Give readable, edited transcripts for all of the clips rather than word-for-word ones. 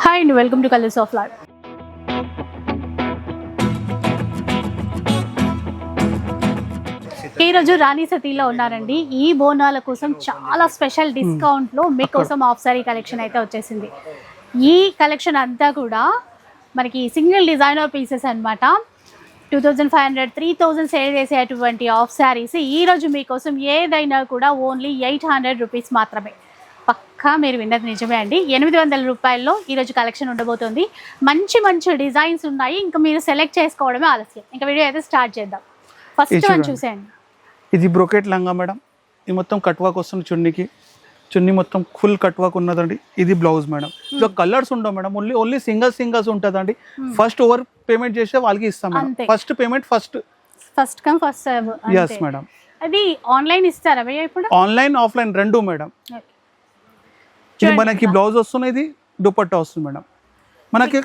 Hi and welcome to Colors of Life. ఈ రోజు రాణి సతీలో ఉన్నారండి. ఈ బోనాల కోసం చాలా స్పెషల్ డిస్కౌంట్ లో మీకోసం ఆఫ్ సారీ కలెక్షన్ అయితే వచ్చేసింది. ఈ కలెక్షన్ అంతా కూడా మనకి సింగిల్ డిజైనర్ పీసెస్ అన్నమాట. 2500 3000 సేల్ చేసేటువంటి ఆఫ్ సారీస్ ఈ రోజు మీకోసం ఏదైనా కూడా ఓన్లీ 800 రూపీస్ మాత్రమే. పక్కా మీరు విన్నది నిజమే అండి. 800 రూపాయల్లో ఈరోజు కలెక్షన్ ఉండబోతుంది. మంచి మంచి డిజైన్స్ ఉన్నాయి. ఇంకా మీరు సెలెక్ట్ చేసుకోవడమే ఆలస్యం. ఇంకా వీడియో అయితే స్టార్ట్ చేద్దాం. ఫస్ట్ వన్ చూసేయండి. ఇది బ్రోకెట్ లంగా మేడం. ఇది మొత్తం కట్ వర్క్ వస్తుంది. చున్నీ మొత్తం ఫుల్ కట్ వర్క్ ఉన్నదండి. ఇది బ్లౌజ్ మేడం. ఇందులో కలర్స్ ఉండవు మేడం. ఓన్లీ సింగల్స్ ఉంటుందండి. ఫస్ట్ ఓవర్ పేమెంట్ చేస్తే వాళ్ళకి ఇస్తాం madam. First payment first come first serve. Yes madam. అది ఆన్లైన్ ఇస్తారా భయ్యా ఇప్పుడు? ఆన్లైన్ ఆఫ్లైన్ రెండు మేడం. ఇది మనకి బ్లౌజ్ వస్తుంది. ఇది దుపట్టా వస్తుంది మేడం. మనకి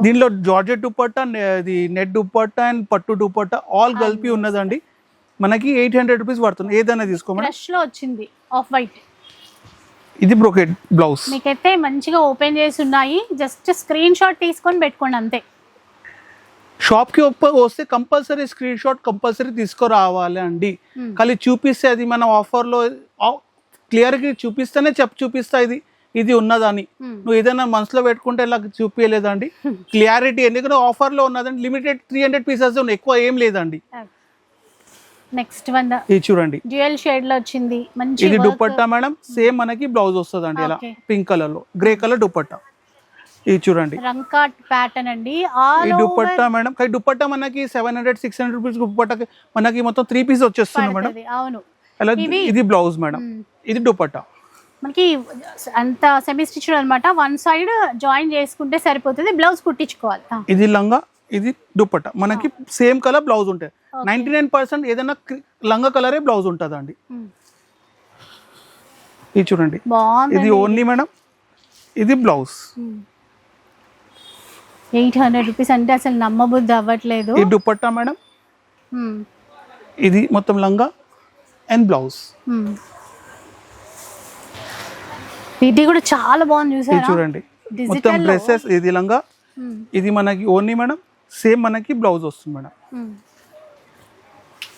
దీనిలో జార్జెట్ దుపట్టా, ఇది నెట్ దుపట్టా అండ్ పట్టు దుపట్టా ఆల్ కలిపి ఉన్నదండి. మనకి 800 రూపీస్ పడుతుంది. ఏదైనా తీసుకో మేడం. ఫ్రెష్ లో వచ్చింది ఆఫ్ వైట్. ఇది బ్రోకెట్ బ్లౌజ్. మీకైతే మంచిగా ఓపెన్ చేసి ఉన్నాయి. జస్ట్ స్క్రీన్ షాట్ తీసుకొని పెట్టుకోండి అంతే. షాప్ కి వస్తే కంపల్సరీ స్క్రీన్ షాట్ కంపల్సరీ తీసుకురావాలి అండి. ఖాళీ చూపిస్తే అది మన ఆఫర్ లో క్లియర్ గా చూపిస్తేనే చూపిస్తా ఇది ఉన్నదని. నువ్వు ఏదైనా మనసులో పెట్టుకుంటే ఇలా చూపించలేదండి. క్లియారిటీ ఎందుకంటే ఆఫర్ లో ఉన్నదండి. లిమిటెడ్ 300 పీసెస్ ఉన్నాయి, ఎక్కువ ఏం లేదండి. నెక్స్ట్ వన్ ఇది చూడండి, డ్యూయల్ షేడ్ లో వచ్చింది. మంచి ఇది దుపట్టా మేడం. సేమ్ మనకి బ్లౌజ్ వస్తుంది అండి. ఇలా పింక్ కలర్ లో గ్రే కలర్ దుపట్టా. ఇది చూడండి, రంకాట్ ప్యాటర్న్ అండి. ఈ దుపట్టా మేడం. ఈ దుపట్టా మనకి 700-600 రూపీస్ దుపట్టా మనకి మొత్తం 3 పీస్ వచ్చేస్తుంది మేడం. అవును. ఇది బ్లౌజ్ మేడం. ఇది దుపట్టా మనకి అంత సెమీ స్టిచ్ అన్నమాట. వన్ సైడ్ జాయిన్ చేసుకుంటే సరిపోతుంది. బ్లౌజ్ కుట్టించుకోవాలి. ఇది లంగా, ఇది దుపట్టా. మనకి సేమ్ కలర్ బ్లౌజ్ ఉంటాయి. 99% ఏదైనా లంగా కలరే బ్లౌజ్ ఉంటుంది అండి. ఇది చూడండి, ఇది ఓన్లీ మేడం. ఇది బ్లౌజ్ 800 రూపీస్ అంటే అసలు నమ్మబుద్ధి అవ్వట్లేదు. ఈ దుపట్టా మేడం. ఇది మొత్తం లంగా అండ్ బ్లౌజ్. ఇది కూడా చాలా బాగుంది చూసారా? చూడండి, మొత్తం డ్రెస్సెస్. ఇది లంగా, ఇది మనకి ఓన్లీ మేడం. సేమ్ మనకి బ్లౌజ్ వస్తుంది మేడం.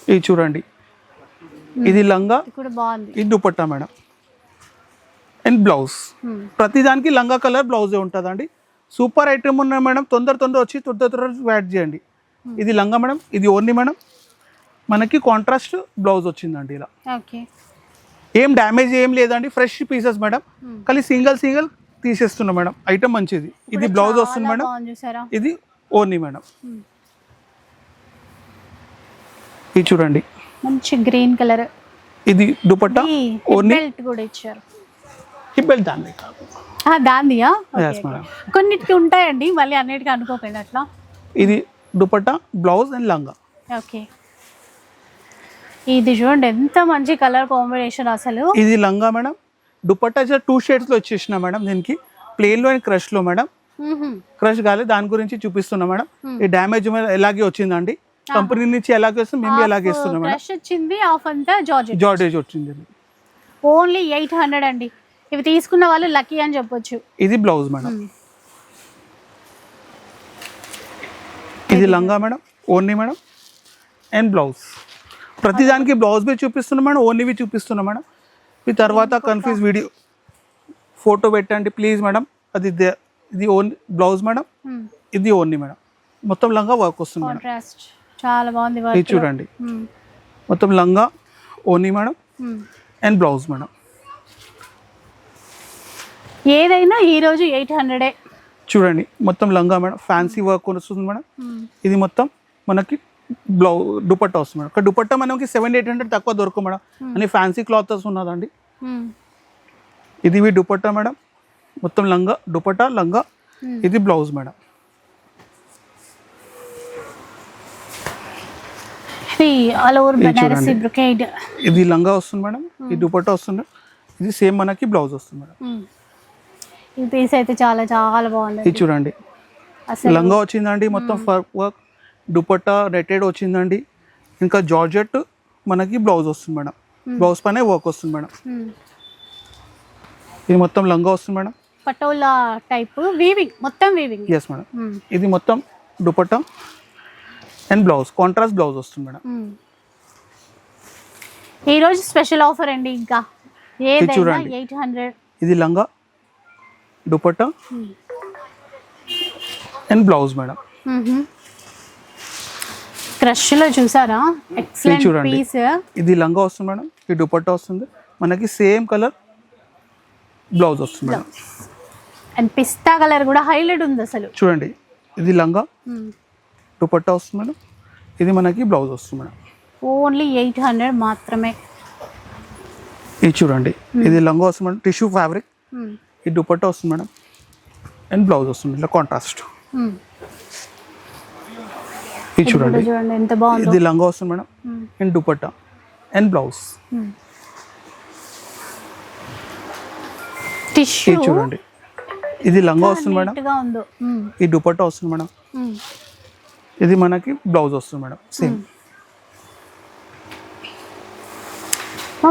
ఇది చూడండి, ఇది లంగా, ఇది దుపట్టా మేడం అండ్ బ్లౌజ్. ప్రతిదానికి లంగా కలర్ బ్లౌజే ఉంటుందండి. సూపర్ ఐటమ్ ఉన్నాయి మేడం. తొందర వచ్చి తొందర యాడ్ చేయండి. ఇది లంగా మేడం. ఇది ఓన్లీ మేడం. మనకి కాంట్రాస్ట్ బ్లౌజ్ వచ్చిందండి. ఇలా ఏం డ్యామేజ్ ఏం లేదండి. Fresh pieces madam. కానీ సింగిల్ తీసేస్తున్నా మేడం. ఐటమ్ మంచిది. ఇది బ్లౌజ్ వస్తుంది మేడం. ఇది ఓన్లీ మేడం. ఇది చూడండి, మంచి గ్రీన్ కలర్. ఇది దుపట్టా ఓన్లీ. బెల్ట్ కూడా ఇచ్చారు. ఈ బెల్ట్ దాన్ని దాందియా? కొన్నిటికి ఉంటాయండి, మళ్ళీ అన్నిటికీ అనుకోకండి అట్లా. ఇది దుపట్టా, బ్లౌజ్ అండ్ లంగా. ఓకే, ఇది చూడండి ఎంత మంచి కలర్ కాంబినేషన్ అసలు. ఇది లంగా మేడం. దుపట్టా 2 షేడ్స్ లో వచ్చేసిన మేడం. దీనికి ప్లెయిన్ లో అండ్ క్రష్ లో మేడం. క్రష్ కాలే, దాని గురించి చూపిస్తున్నా మేడం. ఈ డ్యామేజ్ ఎలాగే వచ్చిందండి. కంపెనీ నుంచి ఎలాగే వస్తుంది, మేము ఎలాగే ఇస్తున్నాం మేడం. క్రష్ వచ్చింది, ఆఫ్ అంతా జార్జెట్ వచ్చింది. ఓన్లీ 800 అండి. ఇవి తీసుకున్న వాళ్ళు లక్కీ అని చెప్పొచ్చు. ఇది బ్లౌజ్ మేడం. ఇది లంగా madam. Only madam and blouse. ప్రతిదానికి బ్లౌజ్ బి చూపిస్తున్నా మేడం, ఓన్లీవి చూపిస్తున్నా మేడం. ఈ తర్వాత కన్ఫ్యూజ్ వీడియో ఫోటో పెట్టండి ప్లీజ్ మేడం. అది ఇది ఓన్లీ బ్లౌజ్ మేడం. ఇది ఓన్లీ మేడం. మొత్తం లంగా వర్క్ వస్తుంది మేడం. చాలా బాగుంది. ఇది చూడండి, మొత్తం లంగా only madam and blouse madam. ఏదైనా ఈ రోజు 800. చూడండి, మొత్తం లంగా మేడం. ఫ్యాన్సీ వర్క్ వస్తుంది మేడం. ఇది మొత్తం మనకి దుపట్టా వస్తుంది మేడం. దుపట్టా మనకి 700-800 తక్కువ దొరకదు మేడం. అని ఫ్యాన్సీ క్లాత్స్ ఉన్నదండి. ఇది దుపట్టా మేడం. మొత్తం లంగా, దుపట్టా, లంగా. ఇది బ్లౌజ్ మేడం. ఇది లంగా వస్తుంది మేడం. ఇది దుపట్టా వస్తుంది. ఇది సేమ్ మనకి బ్లౌజ్ వస్తుంది మేడం. ఈ పీస్ అయితే చాలా చాలా బాగుంది. ఇది చూడండి, లంగా వచ్చిందండి. మొత్తం వర్క్, దుపట్టా నెట్టెడ్ వచ్చిందండి. ఇంకా జార్జెట్ మనకి బ్లౌజ్ వస్తుంది మేడం. బ్లౌజ్ పైన వర్క్ వస్తుంది మేడం. ఇది మొత్తం లంగా వస్తుంది మేడం. పటోలా టైప్ వీవింగ్, మొత్తం వీవింగ్. Yes madam. ఇది మొత్తం dupatta and blouse, contrast blouse వస్తుంది మేడం. ఈ రోజు స్పెషల్ ఆఫర్ అండి. ఇంకా ఏదైనా చూడండి. 800. ఇది లంగా, dupatta and blouse madam. Crush లో చూసారా, ఎక్సలెంట్ చూడండి. పీస్. ఇది లంగా వస్తుంది మేడం, ఈ దుపట్టా వస్తుంది మనకి సేమ్ కలర్ బ్లౌజ్ వస్తుంది మేడం. అండ్ పిస్తా కలర్ కూడా హైలైట్ ఉంది అసలు. చూడండి, ఇది లంగా, దుపట్టా వస్తుంది మేడం, ఇది మనకి బ్లౌజ్ వస్తుంది మేడం. ఓన్లీ 800 మాత్రమే. ఇది చూడండి, ఇది లంగా వస్తుంది మేడం, టిష్యూ ఫ్యాబ్రిక్. ఈ దుపట్టా వస్తుంది మేడం అండ్ బ్లౌజ్ వస్తుంది ఇట్లా కాంట్రాస్ట్. ఇది చూడండి, ఎంత బాగుంది. ఇది లంగా వస్తుంది madam and dupatta and blouse. Tissue ఇది చూడండి, ఇది లంగా వస్తుంది మేడం, ఈ దుపట్టా వస్తుంది మేడం, ఇది మనకి బ్లౌజ్ వస్తుంది మేడం సేమ్.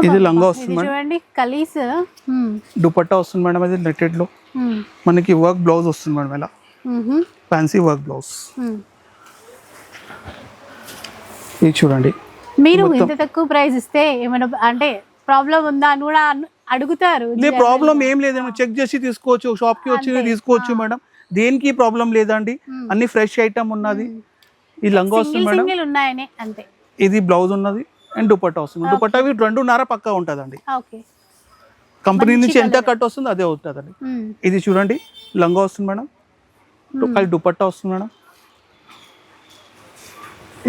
ఇది లంగా వస్తుంది మేడం, చూడండి కలీస్. దుపట్టా వస్తుంది మేడం, అది నెట్టెడ్ లో మనకి వర్క్ బ్లౌజ్ వస్తుంది మేడం, ఇలా ఫ్యాన్సీ వర్క్ బ్లౌజ్. ఇది చూడండి, మీరు ఇంత తక్కువ ప్రైస్ ఇస్తే ఏమైనా అంటే ప్రాబ్లం ఉందా అని కూడా అడుగుతారు. ప్రాబ్లం ఏం లేదండి, చెక్ చేసి తీసుకోవచ్చు, షాప్ కి వచ్చి తీసుకోవచ్చు మేడం, దేనికి ప్రాబ్లం లేదండి. అన్ని ఫ్రెష్ ఐటమ్ ఉన్నది. ఈ లంగా వస్తుంది మేడం, సింగిల్ ఉన్నాయనే అంతే. ఇది బ్లౌజ్ ఉన్నది అండ్ దుపట్టా వస్తుంది. దుపట్టా 2.5 పక్కా ఉంటుందండి. కంపెనీ నుంచి ఎంత కట్ వస్తుందో అదే అవుతుందండి. ఇది చూడండి, లంగా వస్తుంది మేడం, అది దుపట్టా వస్తుంది మేడం,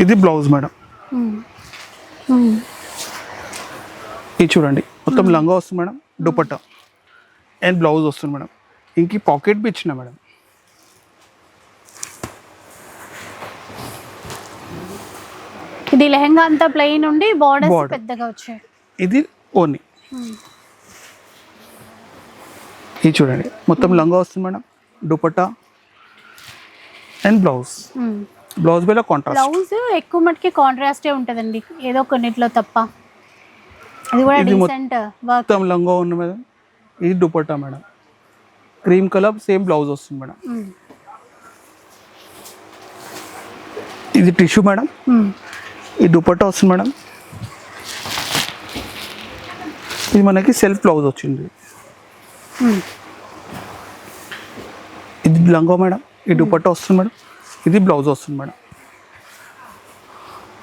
ఇది బ్లౌజ్ మేడం. ఇది చూడండి, మొత్తం లంగా వస్తుంది మేడం, దుపట్టా అండ్ బ్లౌజ్ వస్తుంది మేడం. ఇంక పాకెట్ బి ఇచ్చిన మేడం. ఇది లెహంగా అంతా ప్లెయిన్ ఉండి బోర్డర్స్ పెద్దగా వచ్చాయి. ఇది ఓని. ఇది చూడండి, మొత్తం లంగా వస్తుంది madam, dupatta and blouse. Blouse బేలా కాంట్రాస్ట్. బ్లౌజ్ ఎక్కువ మటుకి కాంట్రాస్టే ఉంటదండి, ఏదో కొన్నిట్లో తప్ప. అది కూడా డీసెంట్ వర్క్. మొత్తం లంగా ఉంది మేడం, ఇది dupatta madam, cream colour same blouse వస్తుంది మేడం. ఇది టిష్యూ మేడం, ఈ దుపట్టా వస్తుంది మేడం, ఇది మనకి సెల్ఫ్ బ్లౌజ్ వచ్చింది. ఇది లంగా మేడం, ఈ దుపట్టా వస్తుంది మేడం, ఇది బ్లౌజ్ వస్తుంది మేడం.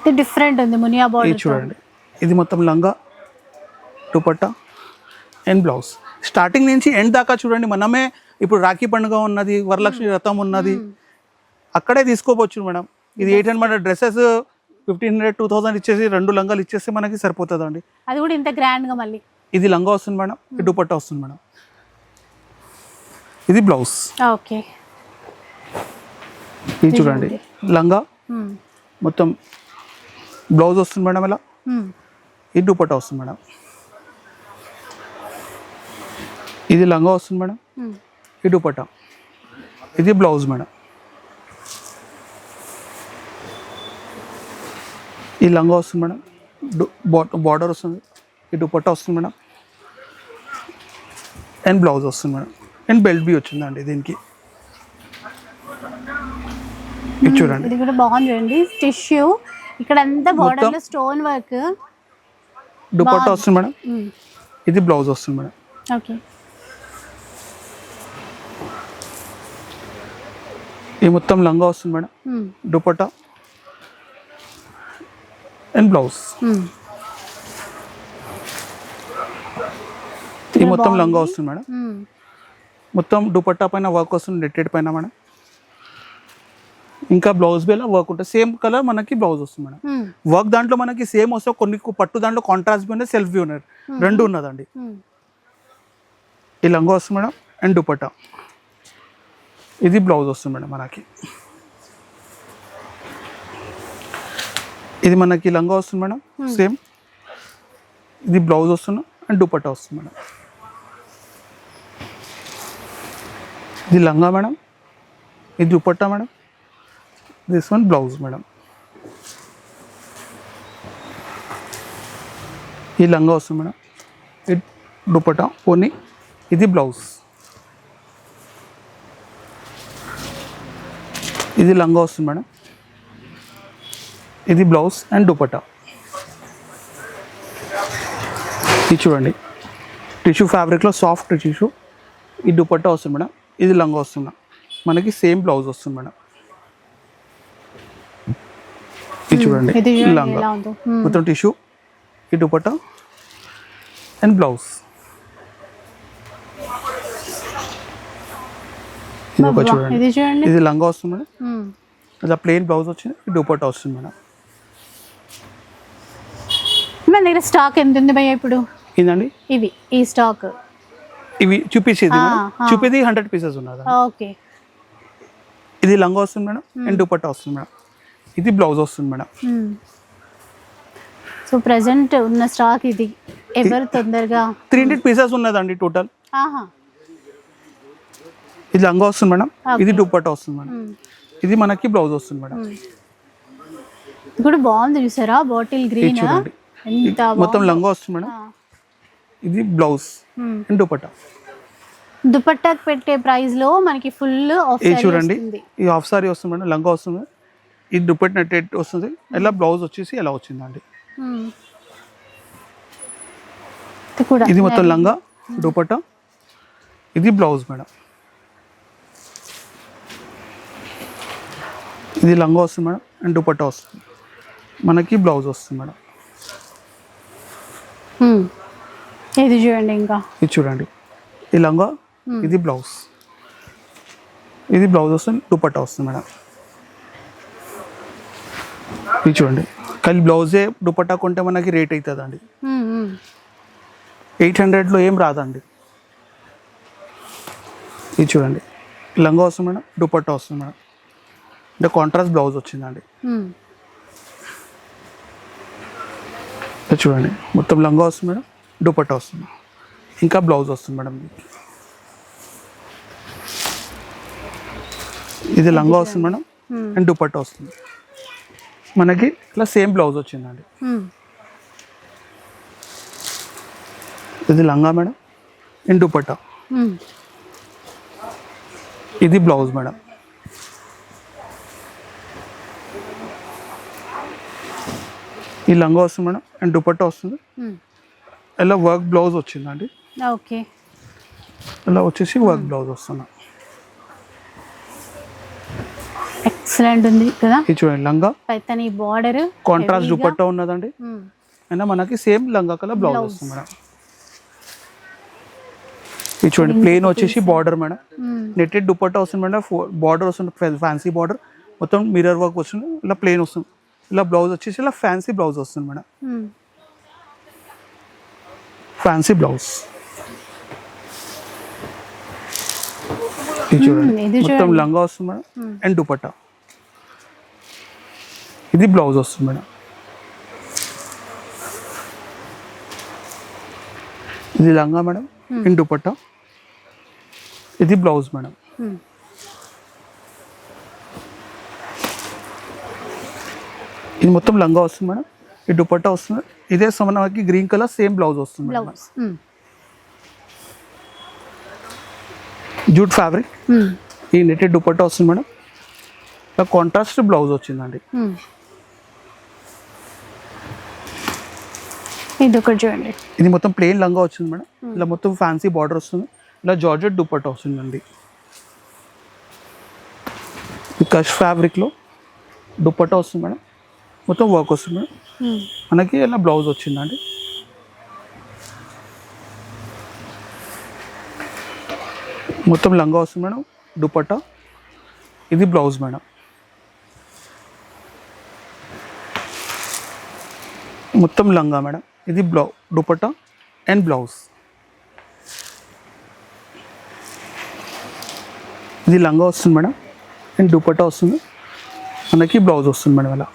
ఇది డిఫరెంట్ ఉంది మునియా బార్డర్. ఇది చూడండి, ఇది మొత్తం లంగా, దుపట్టా అండ్ బ్లౌజ్. స్టార్టింగ్ నుంచి ఎండ్ దాకా చూడండి. మనమే ఇప్పుడు రాఖీ పండుగ ఉన్నది, వరలక్ష్మి వ్రతం ఉన్నది, అక్కడే తీసుకోవచ్చు మేడం. ఇది 800 డ్రెస్సెస్ 1500 2000 ఇచ్చేసి 2 లంగాలు ఇచ్చేస్తే మనకి సరిపోతుందండి. అది కూడా ఇంత గ్రాండ్ గా. మళ్ళీ ఇది లంగా వస్తుంది మేడం, ఈ దుపట్టా వస్తుంది మేడం, ఇది బ్లౌజ్. ఓకే, ఇది చూడండి, లంగా మొత్తం బ్లౌజ్ వస్తుంది మేడం, ఇలా ఈ దుపట్టా వస్తుంది మేడం. ఇది లంగా వస్తుంది మేడం, ఈ దుపట్టా, ఇది బ్లౌజ్ మేడం. ఈ లంగా వస్తుంది మేడం, బార్డర్ వస్తుంది, ఈ దుపట్టా వస్తుంది మేడం అండ్ బ్లౌజ్ వస్తుంది మేడం అండ్ బెల్ట్ బి వచ్చిందండి దీనికి. ఇది చూడండి, ఇది కూడా బాగుంది చూడండి, టిష్యూ ఇక్కడ అంతా బార్డర్ లో స్టోన్ వర్క్. దుపట్టా వస్తుంది మేడం, ఇది బ్లౌజ్ వస్తుంది మేడం. ఓకే, ఈ మొత్తం లంగా వస్తుంది మేడం, దుపట్టా అండ్ బ్లౌజ్. ఈ మొత్తం లంగా వస్తుంది మేడం, మొత్తం దుపట్టా పైన వర్క్ వస్తుంది, నెట్టెడ్ పైన మేడం. ఇంకా బ్లౌజ్ బేలా వర్క్ ఉంటుంది, సేమ్ కలర్ మనకి బ్లౌజ్ వస్తుంది మేడం. వర్క్ దాంట్లో మనకి సేమ్ వస్తే కొన్ని పట్టు దాంట్లో కాంట్రాస్ట్ బి ఉన్నది, సెల్ఫ్ బి ఉన్నది, 2 ఉన్నదండి. ఈ లంగా వస్తుంది మేడం అండ్ దుపట్టా, ఇది బ్లౌజ్ వస్తుంది మేడం మనకి. ఇది మనకి లంగా వస్తుంది మేడం సేమ్, ఇది బ్లౌజ్ వస్తుంది అండ్ దుపట్టా వస్తుంది మేడం. ఇది లంగా మేడం, ఇది dupatta madam, this one blouse madam. ఈ లంగా వస్తుంది మేడం, ఇది దుపట్టా ఓని, ఇది బ్లౌజ్. ఇది లంగా వస్తుంది మేడం, ఇది బ్లౌజ్ అండ్ దుపట్టా. ఇది చూడండి టిష్యూ ఫ్యాబ్రిక్లో సాఫ్ట్ టిష్యూ. ఈ దుపట్టా వస్తుంది మేడం, ఇది లంగా వస్తుంది మేడం. మనకి సేమ్ బ్లౌజ్ వస్తుంది మేడం. ఇది చూడండి ఇది చూడండి లంగా ఎలా ఉందో. మొత్తం టిష్యూ, ఈ దుపట్టా అండ్ బ్లౌజ్. ఇది ఒక చూడండి, ఇది చూడండి. ఇది లంగా వస్తుంది మేడం, ఇలా ప్లెయిన్ బ్లౌజ్ వచ్చింది, ఈ దుపట్టా వస్తుంది మేడం. మన దగ్గర స్టాక్ ఎంత ఉంది భయ్య ఇప్పుడు? ఏందండి ఇవి ఈ స్టాక్ ఇవి చూపించేది మేడం, ఆ. చూపేది 100 పీసెస్ ఉన్నది. ఓకే. ఇది లంగా వస్తుంది మేడం అండ్ దుపట్టా వస్తుంది మేడం. ఇది బ్లౌజ్ వస్తుంది మేడం. సో ప్రెసెంట్ ఉన్న స్టాక్ ఇది, ఎవరు తొందరగా 300 పీసెస్ ఉన్నదండి టోటల్. ఆహా. ఇది లంగా వస్తుంది మేడం, Okay. ఇది దుపట్టా వస్తుంది మేడం, ఇది మనకి బ్లౌజ్ వస్తుంది మేడం. ఇది కూడా బాగుంది చూసారా, బాటిల్ ఇది గ్రీన్. చూడండి ఎంత మొత్తం లంగా వస్తుంది మేడం, ఇది బ్లౌజ్ అండ్ దుపట్టా. దుపట్టాకి పెట్టే ప్రైస్ లో మనకి ఫుల్ ఆఫ్ ఇది చూడండి ఈ హాఫ్ సారీ వస్తుంది మేడం, లంగా వస్తుంది, ఇది దుపట్టా నెట్ వస్తుంది, ఇలా బ్లౌజ్ వచ్చేసి ఎలా వచ్చిందండి. ఇది మొత్తం లంగా దుపట్టా, ఇది బ్లౌజ్ మేడం. ఇది లంగా వస్తుంది మేడం అండ్ దుపట్టా వస్తుంది, మనకి బ్లౌజ్ వస్తుంది మేడం. ఇది చూడండి ఇంకా ఇది చూడండి ఈ లంగా, ఇది బ్లౌజ్, ఇది బ్లౌజ్ వస్తుంది, దుపట్టా వస్తుంది మేడం. ఇది చూడండి ఖాళీ బ్లౌజే దుపట్టా కొంటే మనకి రేట్ అవుతుందండి, 800లో ఏం రాదండి. ఇది చూడండి లంగా వస్తుంది మేడం, దుపట్టా వస్తుంది మేడం, అంటే కాంట్రాస్ట్ బ్లౌజ్ వచ్చిందండి. ఇది చూడండి మొత్తం లంగా వస్తుంది మేడం, దుపట్టా వస్తుంది, ఇంకా బ్లౌజ్ వస్తుంది మేడం. ఇది లంగా వస్తుంది మేడం అండ్ దుపట్టా వస్తుంది, మనకి ఇలా సేమ్ బ్లౌజ్ వచ్చిందండి. ఇది లంగా మేడం అండ్ దుపట్టా, ఇది బ్లౌజ్ మేడం. ఈ లంగా వస్తుంది మేడం అండ్ దుపట్టా వస్తుంది, ఇలా వర్క్ బ్లౌజ్ వచ్చిందండి. ఓకే. ఇలా వచ్చేసి వర్క్ బ్లౌజ్ వస్తుంది. ఎక్సలెంట్ ఉంది కదా. ఇది చూడండి లంగా పైతని బార్డర్, కాంట్రాస్ట్ దుపట్టా ఉన్నదండి, అయినా మనకి సేమ్ లంగా కలర్ బ్లౌజ్ వస్తుంది మేడం. ఇది చూడండి ప్లెయిన్ వచ్చేసి బార్డర్ మేడం, నెట్టెడ్ దుపట్టా వస్తుంది మేడం, బార్డర్ వస్తుంది ఫ్యాన్సీ బార్డర్, మొత్తం మిర్రర్ వర్క్ వస్తుంది, ఇలా ప్లెయిన్ వస్తుంది, ఇలా బ్లౌజ్ వచ్చేసి ఇలా ఫ్యాన్సీ బ్లౌజ్ వస్తుంది మేడం, ఫ్యాన్సీ బ్లౌజ్. ఇది చూడండి మొత్తం లంగా వస్తుంది మేడం అండ్ దుపట్టా, ఇది బ్లౌజ్ వస్తుంది మేడం. ఇది లంగా మేడం అండ్ దుపట్టా, ఇది బ్లౌజ్ మేడం. ఇది మొత్తం లంగా వస్తుంది మేడం, ఈ దుపట్టా వస్తుంది, ఇదే మనకి గ్రీన్ కలర్ సేమ్ బ్లౌజ్ వస్తుంది మేడం. జూట్ ఫ్యాబ్రిక్, ఈ నెట్టెడ్ దుపట్టా వస్తుంది మేడం, ఇలా కాంట్రాస్ట్ బ్లౌజ్ వచ్చిందండి. ఇది ఒకటి చూడండి, ఇది మొత్తం ప్లెయిన్ లంగా వచ్చింది మేడం, ఇలా మొత్తం ఫ్యాన్సీ బార్డర్ వస్తుంది, ఇలా జార్జెట్ దుపట్టా వస్తుందండి. ఈ కష్ ఫ్యాబ్రిక్లో దుపట్టా వస్తుంది మేడం, మొత్తం వర్క్ వస్తుంది మేడం, మనకి ఇలా బ్లౌజ్ వచ్చిందండి. మొత్తం లంగా వస్తుంది మేడం, దుపట్టా, ఇది బ్లౌజ్ మేడం. మొత్తం లంగా మేడం, ఇది దుపట్టా అండ్ బ్లౌజ్. ఇది లంగా వస్తుంది మేడం అండ్ దుపట్టా వస్తుంది, మనకి బ్లౌజ్ వస్తుంది మేడం. ఇలా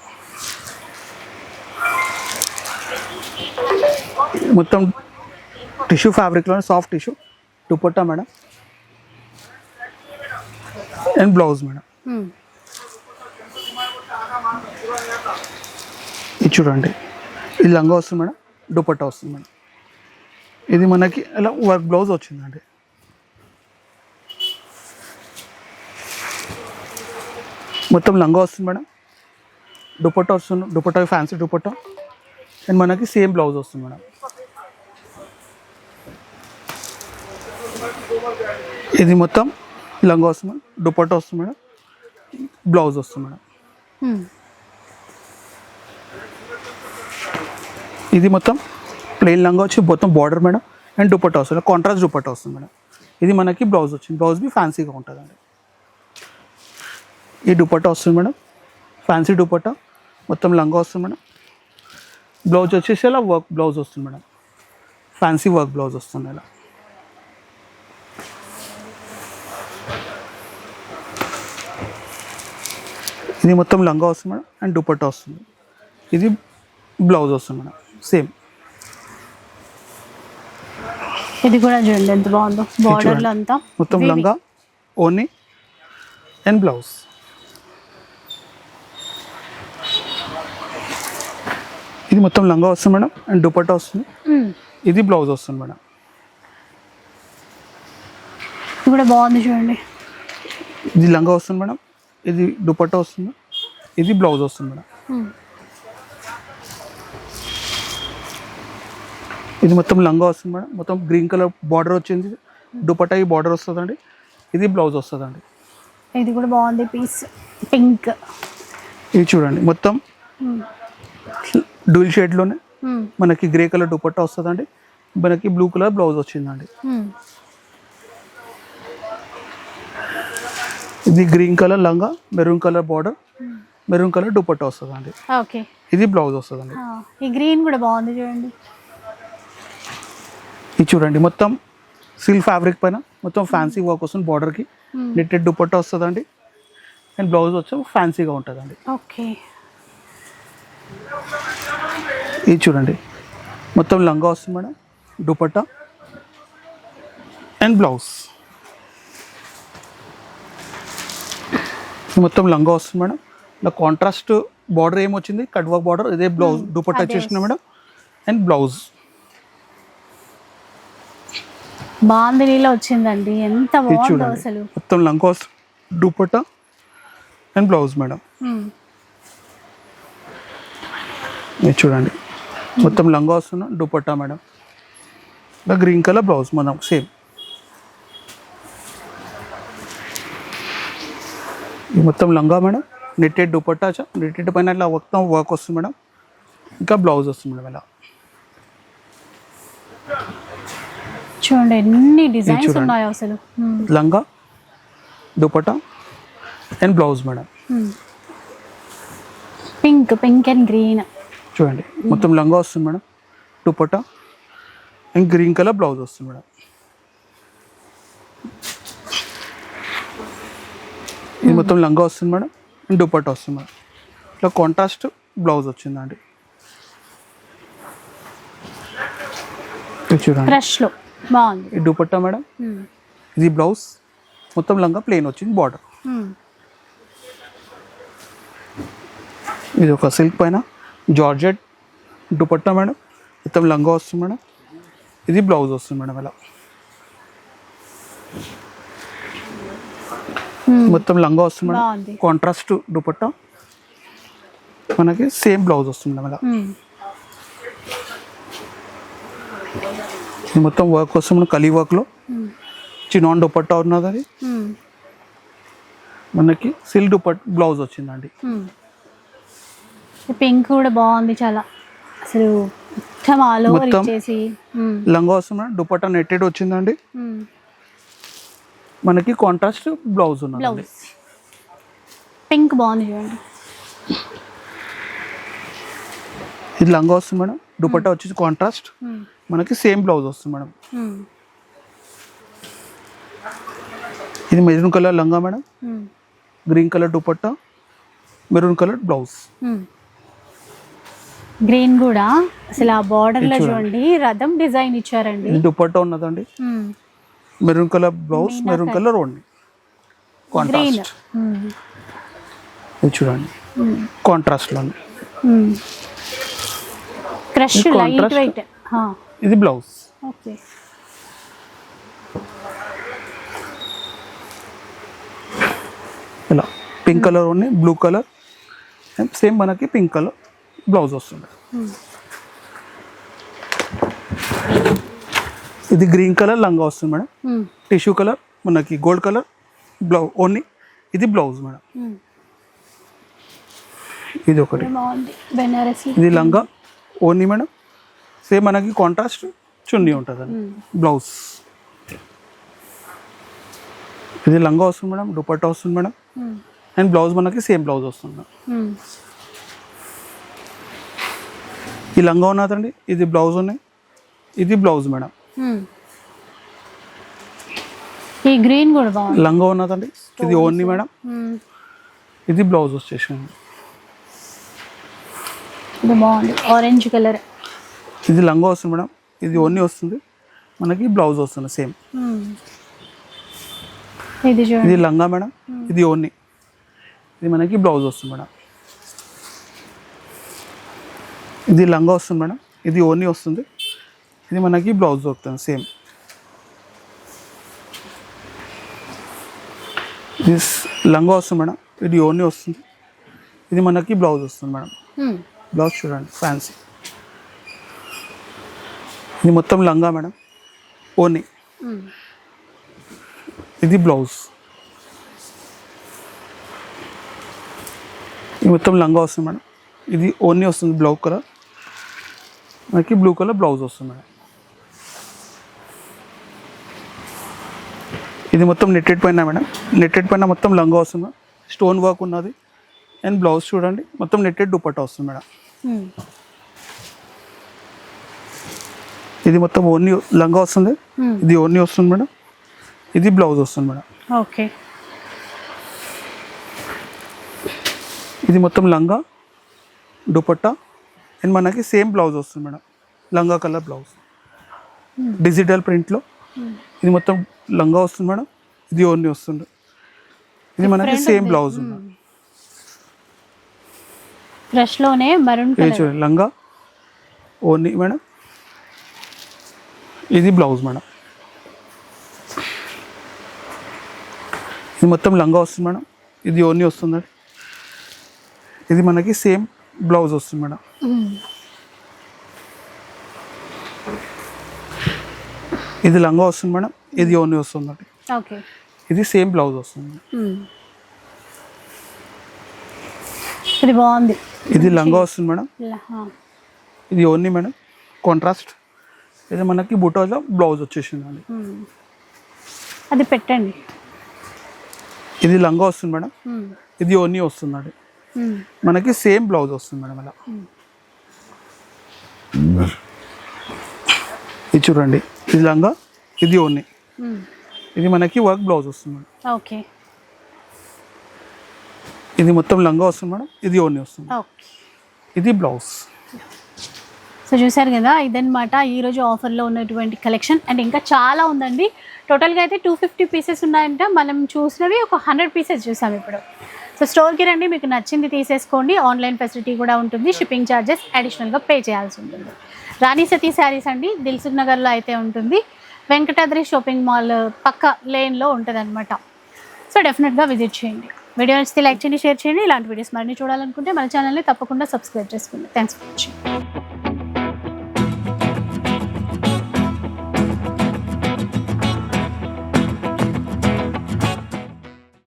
మొత్తం టిష్యూ ఫ్యాబ్రిక్లోనే soft tissue, dupatta madam and blouse madam. ఇది చూడండి ఇది లంగా వస్తుంది మేడం, దుపట్టా వస్తుంది మేడం, ఇది మనకి ఇలా వర్క్ బ్లౌజ్ వచ్చిందండి. మొత్తం లంగా వస్తుంది మేడం, దుపట్టా వస్తుంది, దుపట్టా ఫ్యాన్సీ దుపట్టా. అండ్ మనకి సేమ్ బ్లౌజ్ వస్తుంది మేడం. ఇది మొత్తం లంగా వస్తుంది మేడం, దుపట్టా వస్తుంది మేడం, బ్లౌజ్ వస్తుంది మేడం. ఇది మొత్తం ప్లెయిన్ లంగా వచ్చి మొత్తం బార్డర్ మేడం, అండ్ దుపట్టా వస్తుంది, కాంట్రాస్ట్ దుపట్టా వస్తుంది మేడం. ఇది మనకి బ్లౌజ్ వచ్చింది, బ్లౌజ్ బి ఫ్యాన్సీగా ఉంటుందండి. ఈ దుపట్టా వస్తుంది మేడం, ఫ్యాన్సీ దుపట్టా, మొత్తం లంగా వస్తుంది మేడం. బ్లౌజ్ వచ్చేసి అలా వర్క్ బ్లౌజ్ వస్తుంది మేడం, ఫ్యాన్సీ వర్క్ బ్లౌజ్ వస్తుంది ఇలా. ఇది మొత్తం లంగా వస్తుంది మేడం, అండ్ దుపట్టా వస్తుంది. ఇది బ్లౌజ్ వస్తుంది మేడం సేమ్. ఇది కూడా చూడండి ఎంత బాగుందో, బార్డర్లో అంతా మొత్తం లంగా ఓని అండ్ బ్లౌజ్. ఇది మొత్తం లంగా వస్తుంది మేడం, అండ్ దుపట్టా వస్తుంది. ఇది బ్లౌజ్ వస్తుంది మేడం. ఇది కూడా బాగుంది చూడండి. ఇది లంగా వస్తుంది మేడం, ఇది దుపట్టా వస్తుంది, ఇది బ్లౌజ్ వస్తుంది మేడం. ఇది మొత్తం లంగా వస్తుంది మేడం, మొత్తం గ్రీన్ కలర్ బార్డర్ వచ్చింది, దుపట్టా ఈ బార్డర్ వస్తుందండి, ఇది బ్లౌజ్ వస్తుందండి. ఇది కూడా బాగుంది పీస్, పింక్. ఇది చూడండి మొత్తం డూల్ షేడ్లోనే మనకి గ్రే కలర్ దుపట్టా వస్తుందండి, మనకి బ్లూ కలర్ బ్లౌజ్ వచ్చిందండి. ఇది గ్రీన్ కలర్ లంగా, maroon colour border, maroon colour dupatta వస్తుందండి. ఓకే, ఇది బ్లౌజ్ వస్తుందండి. ఈ గ్రీన్ కూడా బాగుంది చూడండి. ఇది చూడండి మొత్తం సిల్క్ ఫ్యాబ్రిక్ పైన మొత్తం ఫ్యాన్సీ వర్క్ వస్తుంది, బార్డర్కి నెట్టెడ్ దుపట్టా వస్తుందండి, అండ్ బ్లౌజ్ వచ్చి ఫ్యాన్సీగా ఉంటుందండి. ఓకే, ఇది చూడండి మొత్తం లంగా వస్తుంది మేడం, దుపట్టా అండ్ బ్లౌజ్. మొత్తం లంగా వస్తుంది మేడం, ఇలా కాంట్రాస్ట్ బార్డర్ ఏమొచ్చింది, కట్ వర్క్ బార్డర్, ఇదే బ్లౌజ్ దుపట్టా వచ్చేసిన మేడం, అండ్ బ్లౌజ్ బాందినీలో వచ్చిందండి, ఎంత బాగుందో అసలు. మొత్తం లంగా వస్తుంది, దుపట్టా అండ్ బ్లౌజ్ మేడం. ఇది చూడండి మొత్తం లంగా వస్తున్నా, దుపట్టా మేడం, ఇలా గ్రీన్ కలర్ బ్లౌజ్ మనం సేమ్. ఇది మొత్తం లంగా మేడం, నెట్టెడ్ దుపట్టా, నెట్టెడ్ పైన ఇట్లా మొత్తం వర్క్ వస్తుంది మేడం, ఇంకా బ్లౌజ్ వస్తుంది మేడం. ఇలా చూడండి ఎన్ని డిజైన్స్ ఉన్నాయో అసలు. లంగా, dupatta and blouse madam. Pink, pink and green. చూడండి మొత్తం లంగా వస్తుంది madam, dupatta and green colour blouse వస్తుంది మేడం. ఇది మొత్తం లంగా వస్తుంది మేడం, అండ్ దుపట్టా వస్తుంది మేడం, ఇట్లా కాంట్రాస్ట్ బ్లౌజ్ వచ్చిందండి. ఇది చూడండి ఫ్రెష్లో బాగుంది. ఈ దుపట్టా మేడం, ఇది బ్లౌజ్, మొత్తం లంగా ప్లెయిన్ వచ్చింది బార్డర్. ఇది ఒక సిల్క్ పైన జార్జెట్ దుపట్టా మేడం, మొత్తం లంగా వస్తుంది మేడం, ఇది బ్లౌజ్ వస్తుంది మేడం. ఇలా మొత్తం లంగా వస్తుంది మేడం, కాంట్రాస్ట్ దుపట్టా, మనకి సేమ్ బ్లౌజ్ వస్తుంది మేడం. ఇలా ఇది మొత్తం వర్క్ వస్తుంది మనం కలీ వర్క్లో, చినాన్ దుపట్టా ఉన్నది, అది మనకి సిల్క్ దుపట్టా బ్లౌజ్ వచ్చిందండి. పింక్ కూడా బాగుంది చాలా అసలు, మొత్తం ఆల్ ఓవర్ ఇచ్చేసి లంగా వస్తుంది మేడం, దుపట్టా నెట్టెడ్ వచ్చిందండి, మనకి కాంట్రాస్ట్ బ్లౌజ్ ఉన్నది. బ్లౌజ్ పింక్ బాగుంది చూడండి. ఇది లంగా వస్తుంది మేడం, దుపట్టా వచ్చేసి కాంట్రాస్ట్, మనకి సేమ్ బ్లౌజ్ వస్తుంది మేడం. ఇది మెరూన్ కలర్ లంగా madam, green colour dupatta, maroon colour blouse. Green కూడా అసలు ఆ బార్డర్ లో చూడండి రథం డిజైన్ ఇచ్చారండి. ఇది దుపట్టా ఉన్నదండి, maroon colour blouse, maroon colour only contrast. ఇది చూడండి కాంట్రాస్ట్ లోనే క్రష్ లైట్ వెయిట్. ఇది బ్లౌజ్. ఓకే, ఇలా pink colour only, blue colour and same మనకి పింక్ కలర్ బ్లౌజ్ వస్తుంది. ఇది గ్రీన్ కలర్ లంగా వస్తుంది మేడం, టిష్యూ కలర్ మనకి గోల్డ్ కలర్ బ్లౌజ్ ఓన్లీ, ఇది బ్లౌజ్ మేడం. ఇది ఒకటి, బాగుంది బెనారసి. ఇది లంగా ఓన్లీ మేడం, సేమ్ మనకి కాంట్రాస్ట్ చున్నీ ఉంటుంది అండి బ్లౌజ్. ఇది లంగా వస్తుంది మేడం, దుపట్టా వస్తుంది మేడం అండ్ బ్లౌజ్ మనకి సేమ్ బ్లౌజ్ వస్తుంది మేడం. ఈ లంగా ఉన్నదండి, ఇది బ్లౌజ్ ఉన్నాయి, ఇది బ్లౌజ్ మేడం. ఈ గ్రీన్ కూడా బాగుంది. లంగా ఉన్నదండి, ఇది ఓన్లీ మేడం, ఇది బ్లౌజ్ వచ్చేసింది. ఇది బాగుంది ఆరెంజ్ కలర్. ఇది లంగా వస్తుంది మేడం, ఇది ఓన్లీ వస్తుంది మనకి బ్లౌజ్ వస్తుంది సేమ్. ఇది చూడండి, ఇది లంగా మేడం, ఇది ఓన్లీ, ఇది మనకి బ్లౌజ్ వస్తుంది మేడం. ఇది లంగా వస్తుంది మేడం, ఇది ఓన్లీ వస్తుంది, ఇది మనకి బ్లౌజ్ దొరుకుతుంది సేమ్. ఇది లంగా వస్తుంది మేడం, ఇది ఓన్లీ వస్తుంది, ఇది మనకి బ్లౌజ్ వస్తుంది మేడం. బ్లౌజ్ చూడండి ఫ్యాన్సీ. ఇది మొత్తం లంగా మేడం ఓన్లీ, ఇది బ్లౌజ్. ఇది మొత్తం లంగా వస్తుంది మేడం, ఇది ఓన్లీ వస్తుంది బ్లౌ కలర్, మనకి బ్లూ కలర్ బ్లౌజ్ వస్తుంది మేడం. ఇది మొత్తం నెట్టెడ్ పైన మేడం, నెట్టెడ్ పైన మొత్తం లంగా వస్తుంది మేడం, స్టోన్ వర్క్ ఉన్నది అండ్ బ్లౌజ్ చూడండి మొత్తం నెట్టెడ్ దుపట్టా వస్తుంది మేడం. ఇది మొత్తం ఓన్లీ లంగా వస్తుంది, ఇది ఓన్లీ వస్తుంది మేడం, ఇది బ్లౌజ్ వస్తుంది మేడం. ఓకే, ఇది మొత్తం లంగా దుపట్టా అండ్ మనకి సేమ్ బ్లౌజ్ వస్తుంది మేడం, లంగా కలర్ బ్లౌజ్ డిజిటల్ ప్రింట్లో. ఇది మొత్తం లంగా వస్తుంది మేడం, ఇది ఓన్లీ వస్తుంది, ఇది మనకి సేమ్ బ్లౌజ్ ఉంది. ఫ్రెష్లోనే మరూన్ కలర్. చూడండి లంగా ఓన్లీ మేడం, ఇది బ్లౌజ్ మేడం. ఇది మొత్తం లంగా వస్తుంది మేడం, ఇది ఓన్లీ వస్తుంది, ఇది మనకి సేమ్ బ్లౌజ్ వస్తుంది మేడం. ఇది లంగా వస్తుంది మేడం, ఇది ఓన్లీ వస్తుంది, ఓకే, ఇది సేమ్ బ్లౌజ్ వస్తుంది. ఇది బాగుంది. ఇది లంగా వస్తుంది మేడం, ఇది ఓన్లీ మేడం కాంట్రాస్ట్, ఇది మనకి బుటాలో బ్లౌజ్ వచ్చేసింది అండి. అది పెట్టండి. ఇది లంగా వస్తుంది మేడం, ఇది ఓన్లీ వస్తుందండి, మనకి సేమ్ బ్లౌజ్ వస్తుంది మేడం. అలా ఇది చూడండి, ఇది లంగా, ఇది ఓన్లీ, ఇది మనకి వర్క్ బ్లౌజ్ వస్తుంది మేడం. ఓకే, ఇది మొత్తం లంగా వస్తుంది మేడం, ఇది ఓన్లీ వస్తుంది, ఓకే, ఇది బ్లౌజ్. సో చూసారు కదా, ఇదన్నమాట ఈరోజు ఆఫర్లో ఉన్నటువంటి కలెక్షన్. అండ్ ఇంకా చాలా ఉందండి. టోటల్గా అయితే 250 పీసెస్ ఉన్నాయంట. మనం చూసినవి ఒక 100 పీసెస్ చూసాం ఇప్పుడు. సో స్టోర్కి రండి, మీకు నచ్చింది తీసేసుకోండి. ఆన్లైన్ ఫెసిలిటీ కూడా ఉంటుంది. షిప్పింగ్ ఛార్జెస్ అడిషనల్గా పే చేయాల్సి ఉంటుంది. రాణి సతీ శారీస్ అండి, దిల్సుఖ్ నగర్లో అయితే ఉంటుంది. వెంకటాద్రి షాపింగ్ మాల్ పక్క లేన్లో ఉంటుంది అనమాట. సో డెఫినెట్గా విజిట్ చేయండి. వీడియో నచ్చితే లైక్ చేయండి, షేర్ చేయండి. ఇలాంటి వీడియోస్ మరిన్ని చూడాలనుకుంటే మన ఛానల్ని తప్పకుండా సబ్స్క్రైబ్ చేసుకోండి. Thanks for watching.